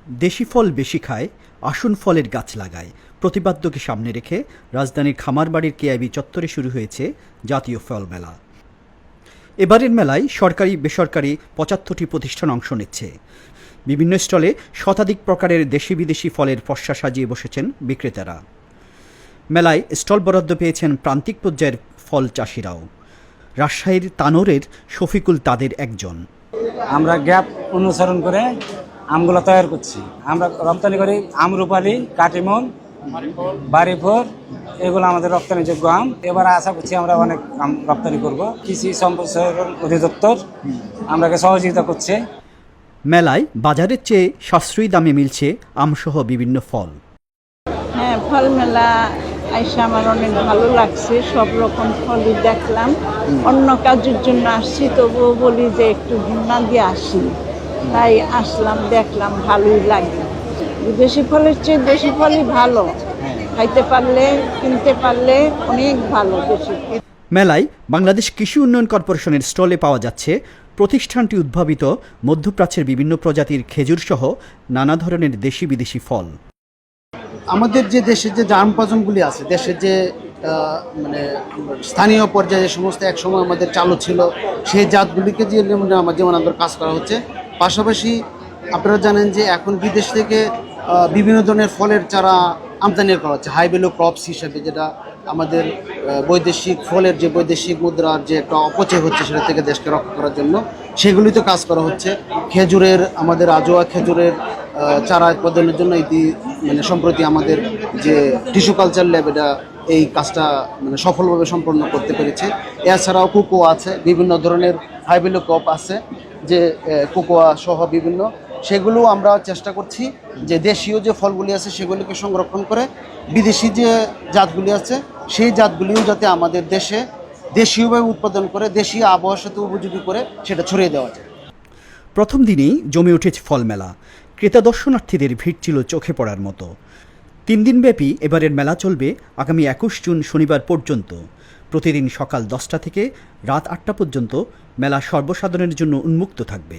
দেশি ফল বেশি খায়, আসন ফলের গাছ লাগায় প্রতিপাদ্যকে সামনে রেখে রাজধানীর খামারবাড়ির কেআইবি চত্বরে শুরু হয়েছে জাতীয় ফল মেলা। এবারের মেলায় সরকারি বেসরকারি ৭৫টি প্রতিষ্ঠান অংশ নিচ্ছে। বিভিন্ন স্টলে শতাধিক প্রকারের দেশি বিদেশি ফলের পসরা সাজিয়ে বসেছেন বিক্রেতারা। মেলায় স্টল বরাদ্দ পেয়েছেন প্রান্তিক পর্যায়ের ফল চাষিরাও। রাজশাহীর তানোরের শফিকুল তাদের একজন। আমরা গ্যাপ অনুসরণ করে আমগুলো তৈরি করছি। আমরা রপ্তানি করি আমরুপালি, কাটিমন, বাড়িফোর, এগুলো আমাদের রপ্তানিযোগ্য আম। এবার আশা করছি আমরা অনেক আম রপ্তানি করব। কৃষি সম্প্রসারণ অধিদপ্তর আমরাকে সহযোগিতা করছে। মেলায় বাজারের চেয়ে সাশ্রয়ী দামে মিলছে আমসহ বিভিন্ন ফল। হ্যাঁ, ফল মেলা আইসা আমার অনেক ভালো লাগছে। সব রকম ফলই দেখলাম। অন্য কাজের জন্য আসছি, তবুও বলি যে একটু ঘুরনা দিয়ে আসি, তাই আসলাম, দেখলাম, ভালোই লাগে। বিদেশি ফলের চেয়ে দেশি ফলই ভালো, খাইতে পারলে কিনতে পারলে অনেক ভালো। দেশি মেলায় বাংলাদেশ কৃষি উন্নয়ন কর্পোরেশনের স্টলে পাওয়া যাচ্ছে প্রতিষ্ঠানটি উদ্ভাবিত মধ্যপ্রাচ্যের বিভিন্ন প্রজাতির খেজুর সহ নানা ধরনের দেশি বিদেশি ফল। আমাদের যে দেশের যে আম উপার্জনগুলি আছে, দেশের যে মানে স্থানীয় পর্যায়ে যে সমস্ত একসময় আমাদের চালু ছিল, সেই জাতগুলিকে যে যেমন আমাদের কাজ করা হচ্ছে। পাশাপাশি আপনারা জানেন যে এখন বিদেশ থেকে বিভিন্ন ধরনের ফলের চারা আমদানি করা হচ্ছে হাই ভ্যালু ক্রপস হিসেবে, যেটা আমাদের বৈদেশিক ফলের যে বৈদেশিক মুদ্রার যে একটা অপচয় হচ্ছে সেটা থেকে দেশকে রক্ষা করার জন্য সেগুলিতে কাজ করা হচ্ছে। খেজুরের আমাদের আজোয়া খেজুরের চারা উৎপাদনের জন্য মানে সম্প্রতি আমাদের যে টিস্যু কালচার ল্যাব এটা এই কাজটা মানে সফলভাবে সম্পন্ন করতে পেরেছে। এছাড়াও কোকোয়া আছে, বিভিন্ন ধরনের হাই ভ্যালু ক্রপ আছে যে কোকোয়া সহ বিভিন্ন, সেগুলো আমরা চেষ্টা করছি যে দেশীয় যে ফলগুলি আছে সেগুলিকে সংরক্ষণ করে বিদেশি যে জাতগুলি আছে সেই জাতগুলিও যাতে আমাদের দেশে দেশীয়ভাবে উৎপাদন করে দেশীয় আবহাওয়ার সাথে উপযোগী করে সেটা ছড়িয়ে দেওয়া যায়। প্রথম দিনেই জমে উঠেছে ফল মেলা। ক্রেতা দর্শনার্থীদের ভিড় ছিল চোখে পড়ার মতো। 3 দিনব্যাপী এবারের মেলা চলবে আগামী 21 জুন শনিবার পর্যন্ত। প্রতিদিন সকাল 10টা থেকে রাত 8টা পর্যন্ত মেলা সর্বসাধারণের জন্য উন্মুক্ত থাকবে।